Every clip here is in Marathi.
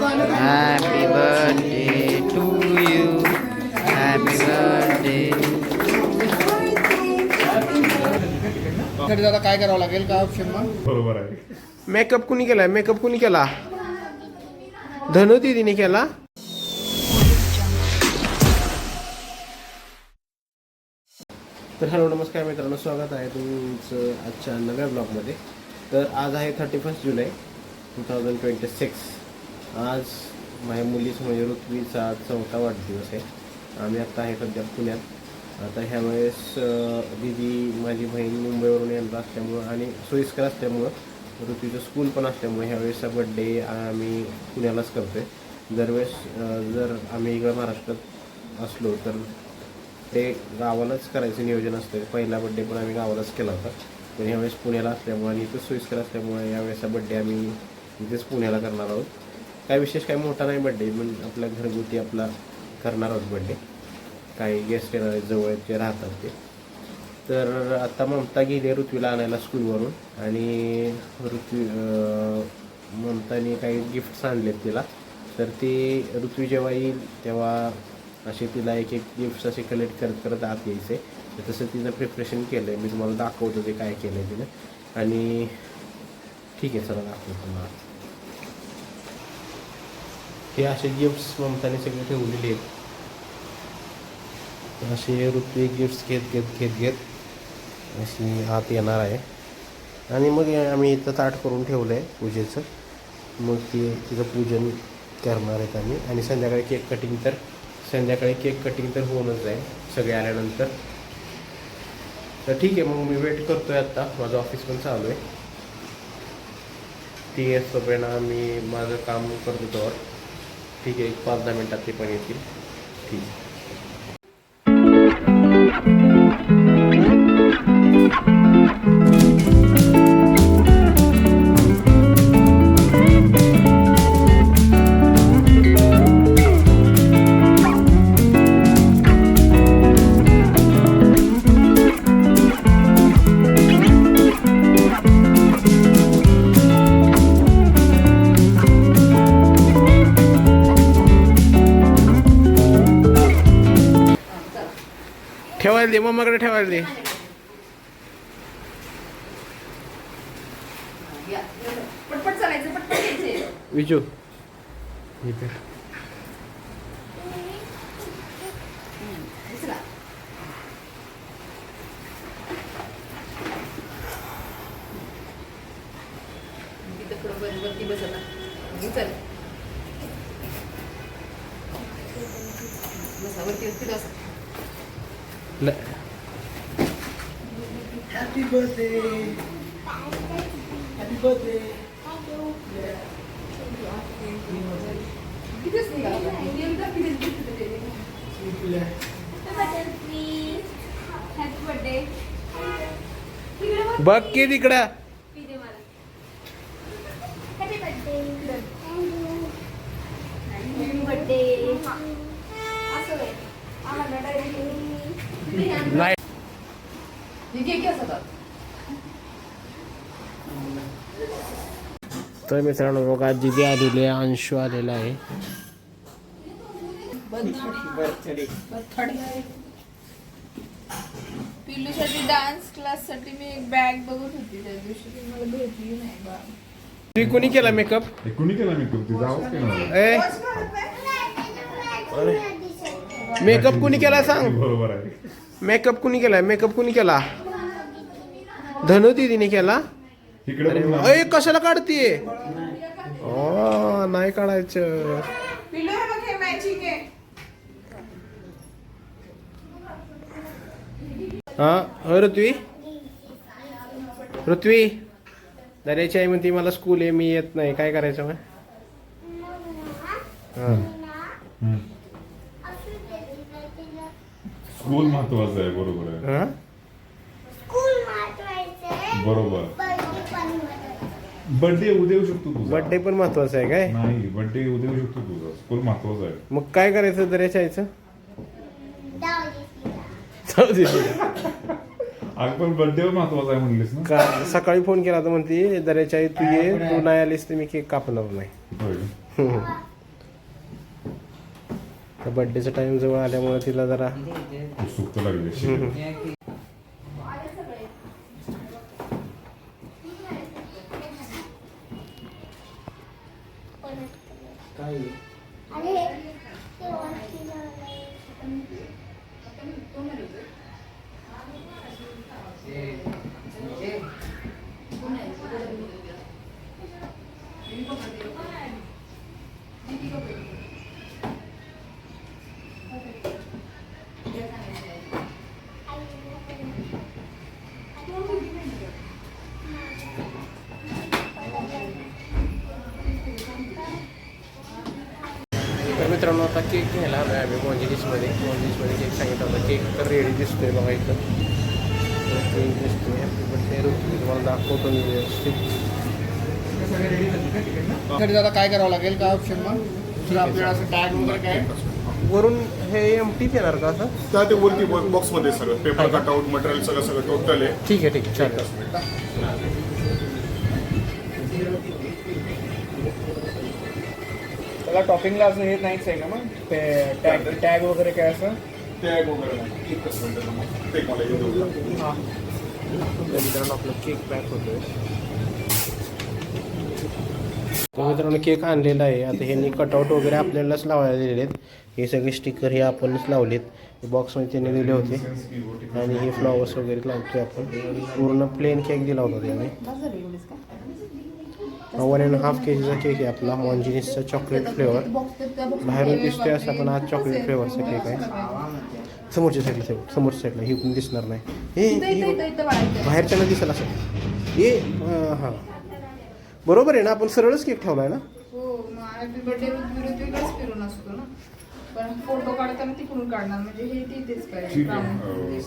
Happy birthday to you. Happy birthday. दादा काय करावं लागेल का ऑप्शन मग? बरोबर आहे. मेकअप कुणी केलाय? मेकअप कुणी केला? धनु दीदीने केला. तर हॅलो नमस्कार मित्रांनो, स्वागत आहे तुमचं आजच्या नव्या ब्लॉगमध्ये. तर आज आहे 31 जुलै 2026. आज माझ्या मुलीचं म्हणजे ऋत्वीचा 4था वाढदिवस आहे. आम्ही आत्ता आहे सध्या पुण्यात. आता ह्यावेळेस दीदी माझी बहीण मुंबईवरून येणार असल्यामुळं आणि सोयीस्कर असल्यामुळं ऋतूचं स्कूल पण असल्यामुळे ह्यावेळेसचा बड्डे आम्ही पुण्यालाच करतो आहे. दरवेळेस जर आम्ही इकडं महाराष्ट्रात असलो तर ते गावालाच करायचं नियोजन असतं. पहिला बड्डे पण आम्ही गावालाच केला होता, पण ह्यावेळेस पुण्याला असल्यामुळे आणि इथं सोयीस्कर असल्यामुळे यावेळेसचा बड्डे आम्ही इथेच पुण्याला करणार आहोत. काय विशेष काय मोठा नाही बड्डे, पण आपल्या घरगुती आपला करणार आहोत बड्डे. काही गेस्ट येणार आहेत जवळ जे राहतात ते. तर आता ममता गेली ऋत्वीला आणायला स्कूलवरून आणि ममताने काही गिफ्ट्स आणलेत तिला. तर ती ऋत्वी जेव्हा येईल तेव्हा असे तिला एक एक गिफ्ट्स असे कलेक्ट करत करत आत यायचे. तर तसं तिचं प्रिपरेशन केलं आहे. मी तुम्हाला दाखवतो ते काय केलं आहे तिनं. आणि ठीक आहे, चला दाखवतो तुम्हाला. हे असे गिफ्ट्स ममताने सगळे ठेवलेले आहेत. असे ऋत्वी गिफ्ट्स घेत घेत घेत घेत अशी आत येणार आहे. आणि मग आम्ही इथं ताट करून ठेवलं आहे पूजेचं. मग तिचं पूजन करणार आहेत आम्ही. आणि संध्याकाळी केक कटिंग तर होऊनच जाईल सगळे आल्यानंतर. तर ठीक आहे, मग मी वेट करतो आहे. आत्ता माझं ऑफिस पण चालू आहे. ती येतोपर्यंत आम्ही माझं काम करतो तर ठीक आहे. 5-10 मिनटात ते पण येतील. ठीक आहे. ठेवायला दे, मम्माकडे ठेवायला दे. पटपट चालायचं, पटपट यायचे. विजू वरती बस आता. चल बसा वरती वरती बसा. Happy birthday. Happy birthday. कितीच निघाला हॅपी बर्थडे. बघ की तिकडं. नाही तर मित्रांनो बघा, दिदी आलेली आहे, अंशू आलेला आहे. पिल्लूसाठी डान्स क्लास साठी मी एक बॅग बघत होती त्या दिवशी, ती मला भेटली नाही बा. तुम्ही कोणी केला मेकअप? कुणी केला मेकअप? ती जावंच केला. मेकअप कुणी केला सांग? बरोबर आहे. मेकअप कुणी केलाय? मेकअप कुणी केला? धनु दीदीने केला. इकडे अरे वा. ए, कशाला काढतीये? ओ नाही काढायचं. पिल्लू हे बघ, हे मॅचिंग आहे. हा ऋत्वी दर्याची आई म्हणते मला स्कूल आहे, मी येत नाही. काय करायचं मग? स्कूल महत्वाचं आहे. बरोबर आहे. बरोबर. बर्थडे उद्या येऊ शकतो तुझा. बर्थडे पण महत्वाचा आहे काय? नाही, बर्थडे उद्या येऊ शकतो तुझा. स्कूल महत्वाचं आहे. मग काय करायचं दर्याच्या आईचं? आज पण बर्थडे महत्वाचा आहे म्हणलीस ना? का सकाळी फोन केला तर म्हणते दर्याच्या आई तू ये, तू नाही आलीस तर मी केक कापणार नाही. होय. बड्डेचा टाइम जवळ आल्यामुळे तिला जरा उत्सुकता लागली अशी. तर मित्रांनो आता केक घ्यायला आलो आहे आम्ही मॉन्जिनिसमध्ये केक सांगितलं होता. केक तर रेडी दिसतोय बघा इथं. केक दिसतोय. हॅपी बर्थडे ऋतू. तुम्हाला दाखवतो मी व्यवस्थित. त्यासाठी दादा काय करावं लागेल का ऑप्शन मग दुसरं आपल्याला असं टॅग वगैरे काय वरून हे एमटीच येणार का असं? त्या ते वरती बॉक्समध्ये सगळं पेपर कटआउट मटेरियल सगळं टोटल आहे. ठीक आहे चालेल. त्याला टॉपिंगला असं हे नाहीच आहे का मग टॅग वगैरे काय असं टॅग वगैरे नाही. एकच मिनिटं मग ते मला येऊ देऊ. हां तर मित्रांनो आपलं केक पॅक होतोय. तर मित्रांनो केक आणलेला आहे. आता ह्यांनी कटआउट वगैरे आपल्यालाच लावायला दिलेले आहेत. हे सगळे स्टिकर हे आपणच लावलेत. बॉक्समध्ये त्यांनी दिले होते आणि हे फ्लॉवर्स वगैरे लावतोय आपण. पूर्ण प्लेन केक दिला होता त्यांनी. 1.5 kg केक आहे आपला मॉन्जिनिसचा चॉकलेट फ्लेवर. बाहेरून दिसतोय असा पण आज चॉकलेट फ्लेवरचा केक आहे. समोरच्या साईडला ही पण दिसणार नाही. हे बाहेरच्याला दिसेल असं. हे हां बरोबर आहे ना. आपण सरळच केक ठेवला आहे ना. हो मग हॅपी बर्थडे ऋत्विकच फिरून असतो ना. पण फोटो काढताना तिकडून काढणार म्हणजे हे तिथेच ठीक पाहिजे. आहे.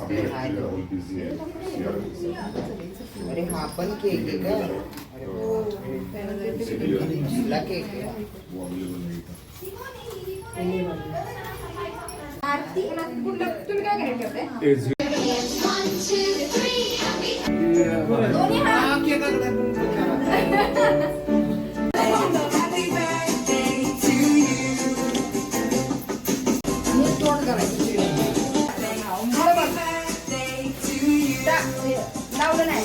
आपली busy आहे. अरे हा पण केक आहे का? कुठला केक आहे? तुम्ही काय करेक्ट करताय? लावलं नाही.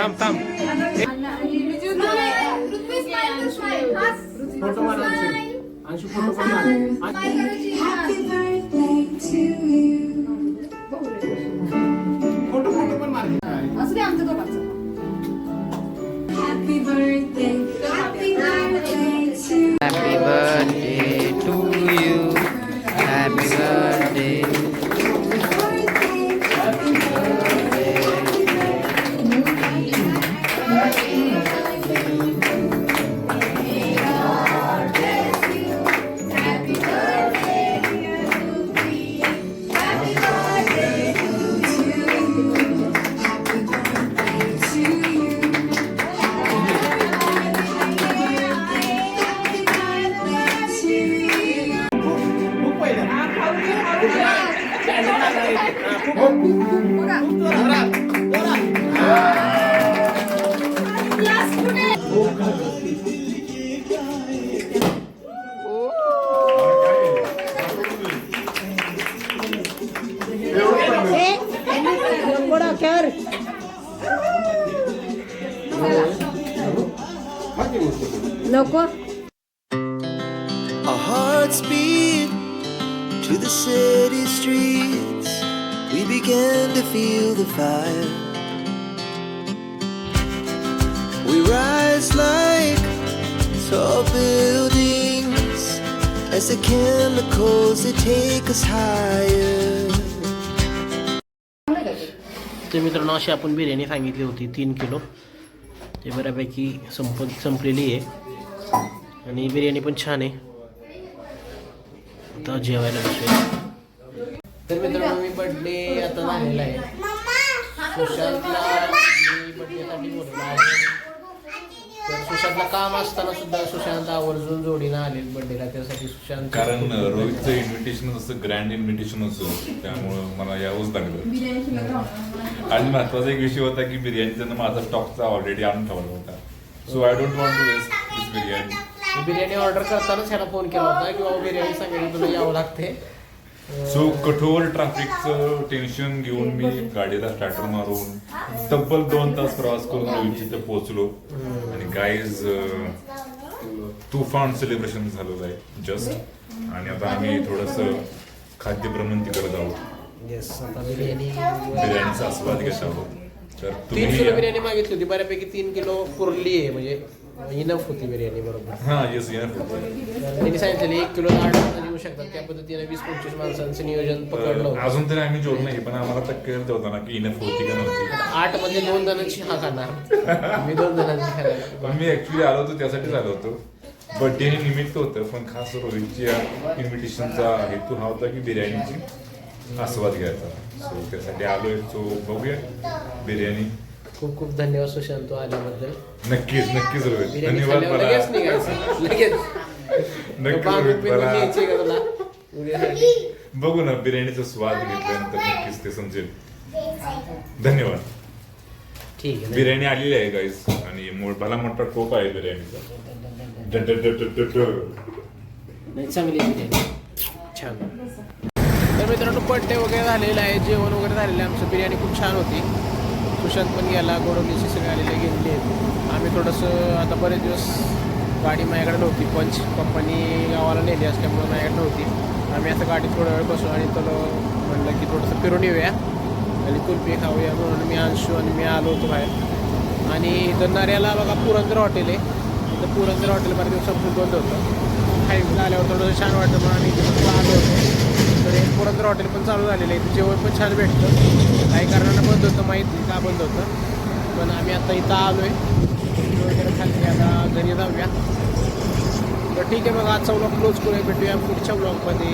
थांब फोटो मारा. अंशू फोटो पण मार. फोटो पण मार. असं नाही आमचं दोघांचं. Happy birthday to you. Happy birthday. Our hearts beat to the city streets. We began to feel the fire. We rise like tall buildings as the chemicals they take us higher. ते मित्रांनो अशी आपण बिर्याणी सांगितली होती 3 किलो. ते बऱ्यापैकी संपलेली आहे आणि बिर्याणी पण छान आहे. आता जेवायला बसूया. तर मित्रांनो मी बर्थडे आता झालेला आहे. सुशांतला मी बर्थडेसाठी बोलवलं आहे. तर सुशांतला काम असताना सुद्धा सुशांत आवर्जून जोडीनं आलेलं बर्थडेला, त्यासाठी सुशांत कारण रोहितचं इन्व्हिटेशन असं ग्रँड इन्व्हिटेशन होतं, त्यामुळं मला यावंच लागलं. बिर्याणी शिल्लक राहणार. आणि महत्वाचा एक विषय होता की बिर्याणी त्यांना माझा स्टॉकचा ऑलरेडी आणून ठेवला होता. So I don't want to waste this biryani. Biryani order करतानाच ह्याला फोन केला होता की बाबा बिर्याणी सांगितलं तुला यावं लागते. सो कठोर ट्रॅफिकचं टेन्शन घेऊन मी गाडीला स्टार्टर मारून तब्बल 2 तास प्रवास करून रोहितची इथं पोहोचलो. आणि गाईज तुफान सेलिब्रेशन झालेलं आहे जस्ट. आणि आता आम्ही थोडंसं खाद्य भ्रमंती करत आहोत. येस, आता बिर्याणी बिर्याणीचा आस्वाद घेत आहोत. तर 3 किलो तुम्ही बिर्याणी मागितली होती, बऱ्यापैकी 3 किलो पुरली आहे, म्हणजे इनफ होती बिर्याणी बरोबर. हा येस येणार. त्यांनी सांगितलेलं 1 किलो 8 माणसं येऊ शकतात, त्या पद्धतीने 20-25 माणसांचं नियोजन पकडलं होतं. अजून तरी आम्ही जोड नाही, पण आम्हाला तर कळत होता ना की इनफ होती का नव्हती. 8 मध्ये 2 जणांची हा खाणार, मी 2 जणांची खाणार. पण मी ऍक्च्युली आलो होतो त्यासाठीच आलो होतो. बर्थडे हे निमित्त होतं, पण खास रोहितच्या इन्व्हिटेशनचा हेतू हा होता की बिर्याणीची आस्वाद घ्यायचा. सो त्यासाठी आलोय. सो बघूया बिर्याणी. खूप खूप धन्यवाद सुशांत तू आल्याबद्दल. नक्कीच नक्कीच रोहित, बिर्याणी धन्यवाद. खाल्ल्यावर मला लगेच निघायचं, लगेच नक्कीच बांबू रोहित, पिंबू मला न्यायची का तुला उद्यासाठी? बघू ना बिर्याणीचा स्वाद घेतल्यानंतर नक्कीच ते समजेल. धन्यवाद. ठीक आहे. बिर्याणी आलेली आहे गाईस, आणि भला मोठा टोप आहे बिर्याणीचा. नाही, चांगली बिर्याणी, छान. तर मित्रांनो बर्थडे वगैरे झालेला आहे, जेवण वगैरे झालेलं आहे आमचं. बिर्याणी खूप छान होती. सुशांत पण गेला, गोडवलीचे सगळे आलेले गेलेले आहेत. आम्ही थोडंसं आता बरेच दिवस गाडी माझ्याकडे नव्हती, पंच पप्पांनी गावाला नेली असल्यामुळे माझ्याकडे नव्हती. आम्ही आता गाडीत थोडा वेळ बसलो आणि तर म्हणलं की थोडंसं फिरून येऊया आणि कुल्फी खाऊया, म्हणून मी अंशू आणि मी आलो होतो बाहेर. आणि इथं नऱ्याला बघा पुरंदर हॉटेल आहे. इथं पुरंदर हॉटेल बऱ्याच दिवसापासून बंद होतं. हायवेला आल्यावर थोडंसं छान वाटतं म्हणून आम्ही इथं आलो होतो. तर हे पुरंदर हॉटेल पण चालू झालेलं आहे, जेवण पण छान भेटतं. काही कारणानं बंद होतं, माहीत नाही का बंद होतं, पण आम्ही आता इथं आलो आहे. वगैरे खाल्ली, आता घरी जाऊया. तर ठीक आहे, मग आजचा व्लॉग क्लोज करूया. भेटूया पुढच्या व्लॉगमध्ये.